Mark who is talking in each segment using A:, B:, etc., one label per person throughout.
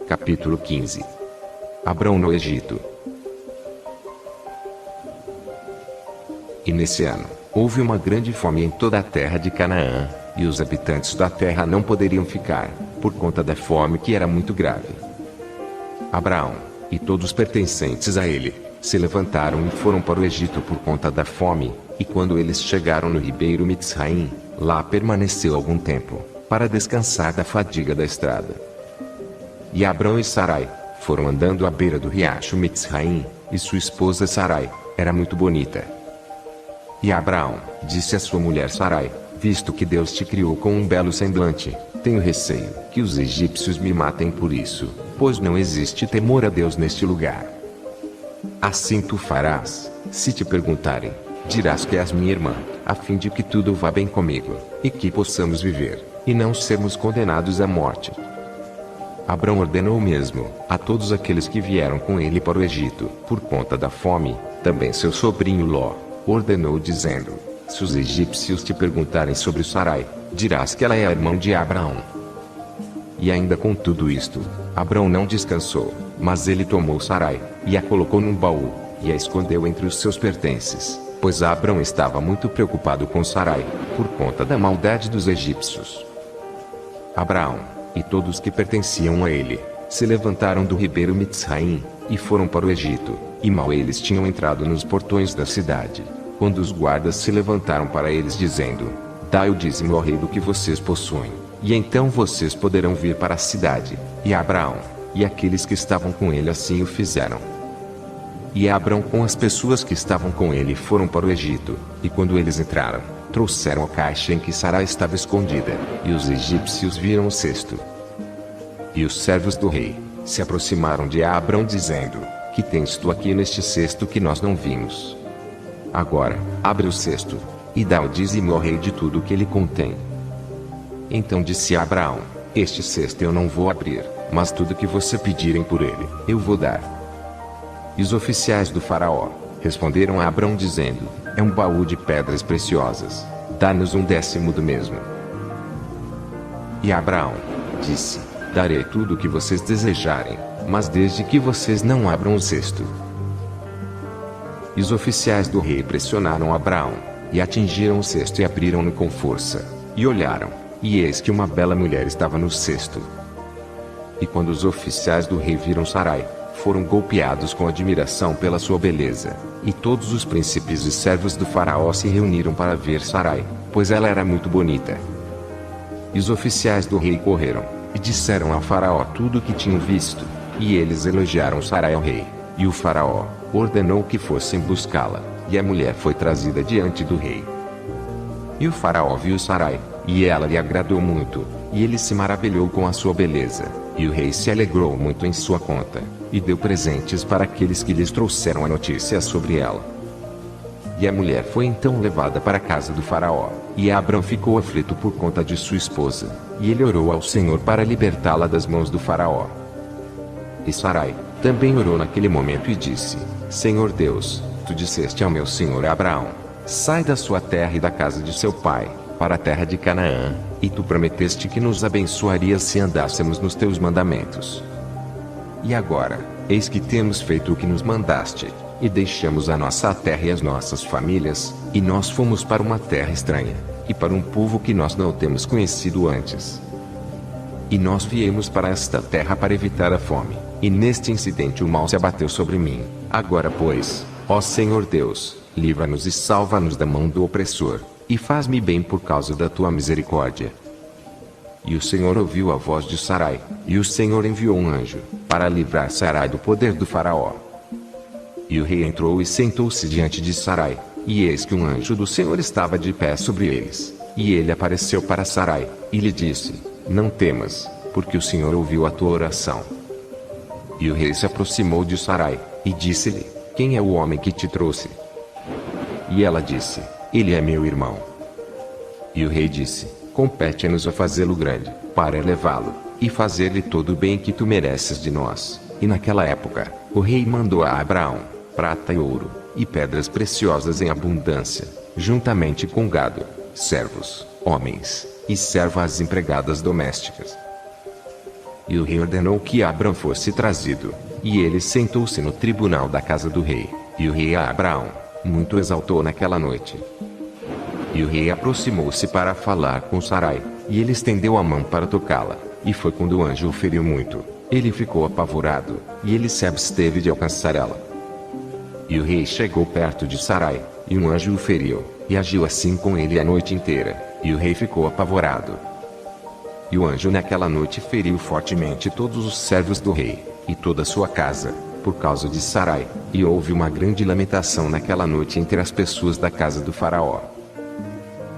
A: Capítulo 15. Abrão no Egito. E nesse ano, houve uma grande fome em toda a terra de Canaã, e os habitantes da terra não poderiam ficar, por conta da fome que era muito grave. Abraão, e todos os pertencentes a ele, se levantaram e foram para o Egito por conta da fome, e quando eles chegaram no ribeiro Mitzraim, lá permaneceu algum tempo, para descansar da fadiga da estrada. E Abrão e Sarai foram andando à beira do riacho Mitzraim, e sua esposa Sarai era muito bonita. E Abraão disse à sua mulher Sarai: visto que Deus te criou com um belo semblante, tenho receio que os egípcios me matem por isso, pois não existe temor a Deus neste lugar. Assim tu farás, se te perguntarem, dirás que és minha irmã, a fim de que tudo vá bem comigo, e que possamos viver, e não sermos condenados à morte. Abrão ordenou mesmo a todos aqueles que vieram com ele para o Egito, por conta da fome, também seu sobrinho Ló, ordenou dizendo: se os egípcios te perguntarem sobre Sarai, dirás que ela é a irmã de Abraão. E ainda com tudo isto, Abrão não descansou, mas ele tomou Sarai, e a colocou num baú, e a escondeu entre os seus pertences, pois Abrão estava muito preocupado com Sarai, por conta da maldade dos egípcios. Abraão e todos que pertenciam a ele se levantaram do ribeiro Mitzraim, e foram para o Egito, e mal eles tinham entrado nos portões da cidade, quando os guardas se levantaram para eles dizendo: dai o dízimo ao rei do que vocês possuem, e então vocês poderão vir para a cidade. E Abraão e aqueles que estavam com ele assim o fizeram. E Abrão com as pessoas que estavam com ele foram para o Egito, e quando eles entraram, trouxeram a caixa em que Sarai estava escondida, e os egípcios viram o cesto. E os servos do rei se aproximaram de Abrão dizendo: que tens tu aqui neste cesto que nós não vimos? Agora, abre o cesto, e dá o dízimo ao rei de tudo o que ele contém. Então disse Abraão: este cesto eu não vou abrir, mas tudo que você pedirem por ele, eu vou dar. E os oficiais do faraó responderam a Abrão dizendo: é um baú de pedras preciosas, dá-nos 1/10 do mesmo. E Abraão disse: darei tudo o que vocês desejarem, mas desde que vocês não abram o cesto. E os oficiais do rei pressionaram Abraão, e atingiram o cesto e abriram-no com força, e olharam, e eis que uma bela mulher estava no cesto. E quando os oficiais do rei viram Sarai, foram golpeados com admiração pela sua beleza, e todos os príncipes e servos do faraó se reuniram para ver Sarai, pois ela era muito bonita. E os oficiais do rei correram, e disseram ao faraó tudo o que tinham visto, e eles elogiaram Sarai ao rei, e o faraó ordenou que fossem buscá-la, e a mulher foi trazida diante do rei. E o faraó viu Sarai, e ela lhe agradou muito, e ele se maravilhou com a sua beleza, e o rei se alegrou muito em sua conta, e deu presentes para aqueles que lhes trouxeram a notícia sobre ela. E a mulher foi então levada para a casa do faraó, e Abrão ficou aflito por conta de sua esposa, e ele orou ao Senhor para libertá-la das mãos do faraó. E Sarai também orou naquele momento e disse: Senhor Deus, tu disseste ao meu senhor Abraão: sai da sua terra e da casa de seu pai, para a terra de Canaã, e tu prometeste que nos abençoarias se andássemos nos teus mandamentos. E agora, eis que temos feito o que nos mandaste, e deixamos a nossa terra e as nossas famílias, e nós fomos para uma terra estranha, e para um povo que nós não temos conhecido antes. E nós viemos para esta terra para evitar a fome, e neste incidente o mal se abateu sobre mim. Agora pois, ó Senhor Deus, livra-nos e salva-nos da mão do opressor, e faz-me bem por causa da tua misericórdia. E o Senhor ouviu a voz de Sarai, e o Senhor enviou um anjo, para livrar Sarai do poder do faraó. E o rei entrou e sentou-se diante de Sarai, e eis que um anjo do Senhor estava de pé sobre eles. E ele apareceu para Sarai, e lhe disse: não temas, porque o Senhor ouviu a tua oração. E o rei se aproximou de Sarai, e disse-lhe: quem é o homem que te trouxe? E ela disse, ele é meu irmão. E o rei disse, compete-nos a fazê-lo grande, para elevá-lo, e fazer-lhe todo o bem que tu mereces de nós. E naquela época, o rei mandou a Abraão prata e ouro, e pedras preciosas em abundância, juntamente com gado, servos, homens, e servas empregadas domésticas. E o rei ordenou que Abrão fosse trazido, e ele sentou-se no tribunal da casa do rei, e o rei a Abraão muito exaltou naquela noite. E o rei aproximou-se para falar com Sarai, e ele estendeu a mão para tocá-la, e foi quando o anjo o feriu muito. Ele ficou apavorado, e ele se absteve de alcançar ela. E o rei chegou perto de Sarai, e um anjo o feriu, e agiu assim com ele a noite inteira, e o rei ficou apavorado. E o anjo naquela noite feriu fortemente todos os servos do rei, e toda a sua casa, por causa de Sarai, e houve uma grande lamentação naquela noite entre as pessoas da casa do faraó.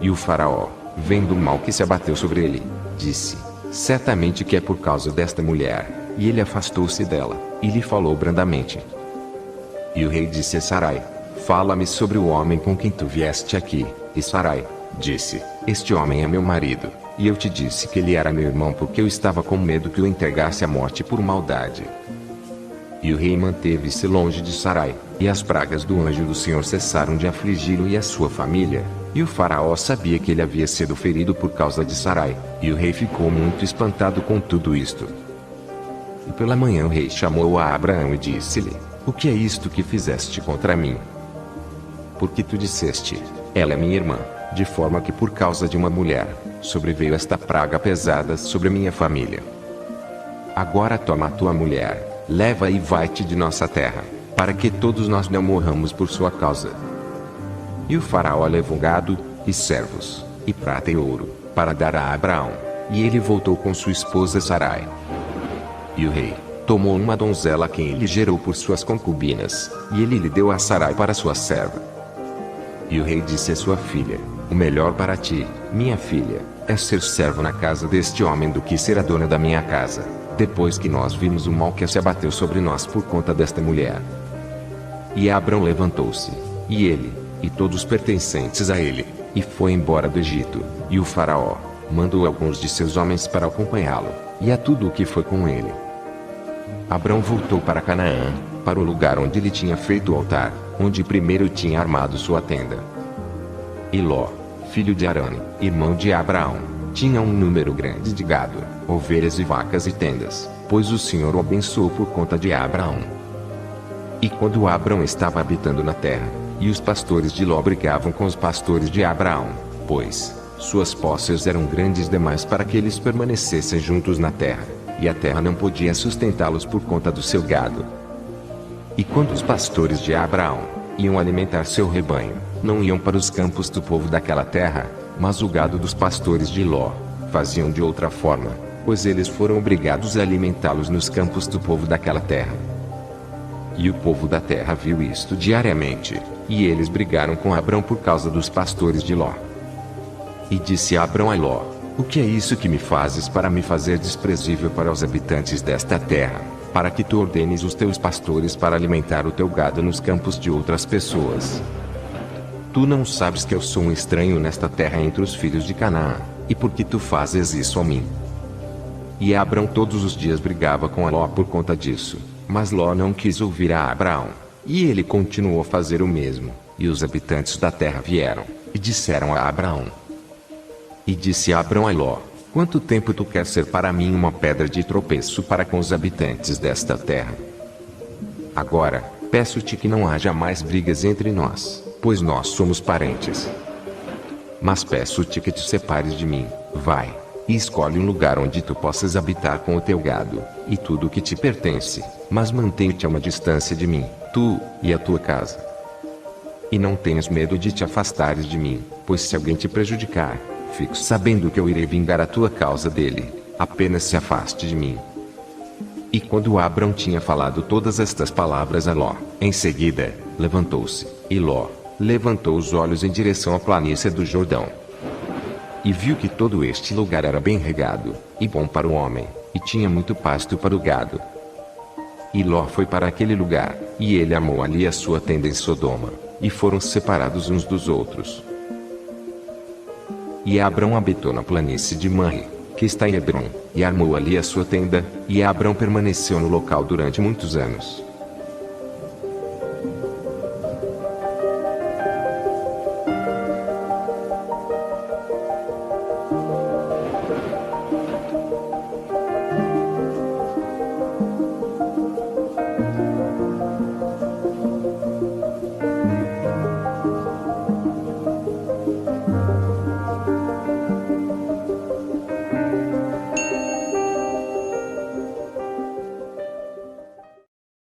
A: E o faraó, vendo o mal que se abateu sobre ele, disse, certamente que é por causa desta mulher, e ele afastou-se dela, e lhe falou brandamente. E o rei disse a Sarai, fala-me sobre o homem com quem tu vieste aqui. E Sarai disse, este homem é meu marido, e eu te disse que ele era meu irmão porque eu estava com medo que o entregasse à morte por maldade. E o rei manteve-se longe de Sarai, e as pragas do anjo do Senhor cessaram de afligi-lo e a sua família. E o faraó sabia que ele havia sido ferido por causa de Sarai, e o rei ficou muito espantado com tudo isto. E pela manhã o rei chamou a Abraão e disse-lhe, o que é isto que fizeste contra mim? Porque tu disseste, ela é minha irmã, de forma que por causa de uma mulher, sobreveio esta praga pesada sobre minha família. Agora toma a tua mulher, leva e vai-te de nossa terra, para que todos nós não morramos por sua causa. E o faraó levou gado, e servos, e prata e ouro, para dar a Abraão, e ele voltou com sua esposa Sarai. E o rei tomou uma donzela a quem ele gerou por suas concubinas, e ele lhe deu a Sarai para sua serva. E o rei disse à sua filha, o melhor para ti, minha filha, é ser servo na casa deste homem do que ser a dona da minha casa, depois que nós vimos o mal que se abateu sobre nós por conta desta mulher. E Abrão levantou-se, e ele, e todos os pertencentes a ele, e foi embora do Egito, e o faraó mandou alguns de seus homens para acompanhá-lo, e a tudo o que foi com ele. Abrão voltou para Canaã, para o lugar onde ele tinha feito o altar, onde primeiro tinha armado sua tenda. E Ló, filho de Arã, irmão de Abraão, tinha um número grande de gado, ovelhas e vacas e tendas, pois o Senhor o abençoou por conta de Abraão. E quando Abrão estava habitando na terra, e os pastores de Ló brigavam com os pastores de Abraão, pois suas posses eram grandes demais para que eles permanecessem juntos na terra, e a terra não podia sustentá-los por conta do seu gado. E quando os pastores de Abraão iam alimentar seu rebanho, não iam para os campos do povo daquela terra, mas o gado dos pastores de Ló faziam de outra forma, pois eles foram obrigados a alimentá-los nos campos do povo daquela terra. E o povo da terra viu isto diariamente, e eles brigaram com Abrão por causa dos pastores de Ló. E disse Abrão a Ló, o que é isso que me fazes para me fazer desprezível para os habitantes desta terra, para que tu ordenes os teus pastores para alimentar o teu gado nos campos de outras pessoas? Tu não sabes que eu sou um estranho nesta terra entre os filhos de Canaã, e por que tu fazes isso a mim? E Abrão todos os dias brigava com Ló por conta disso, mas Ló não quis ouvir a Abraão, e ele continuou a fazer o mesmo, e os habitantes da terra vieram, e disseram a Abraão. E disse Abrão a Ló, quanto tempo tu quer ser para mim uma pedra de tropeço para com os habitantes desta terra? Agora, peço-te que não haja mais brigas entre nós, pois nós somos parentes. Mas peço-te que te separes de mim, vai, e escolhe um lugar onde tu possas habitar com o teu gado, e tudo o que te pertence, mas mantém-te a uma distância de mim, tu, e a tua casa. E não tenhas medo de te afastares de mim, pois se alguém te prejudicar, fique sabendo que eu irei vingar a tua causa dele, apenas se afaste de mim. E quando Abrão tinha falado todas estas palavras a Ló, em seguida, levantou-se, e Ló levantou os olhos em direção à planície do Jordão. E viu que todo este lugar era bem regado, e bom para o homem, e tinha muito pasto para o gado. E Ló foi para aquele lugar, e ele armou ali a sua tenda em Sodoma, e foram separados uns dos outros. E Abrão habitou na planície de Manre, que está em Hebrom, e armou ali a sua tenda, e Abrão permaneceu no local durante muitos anos.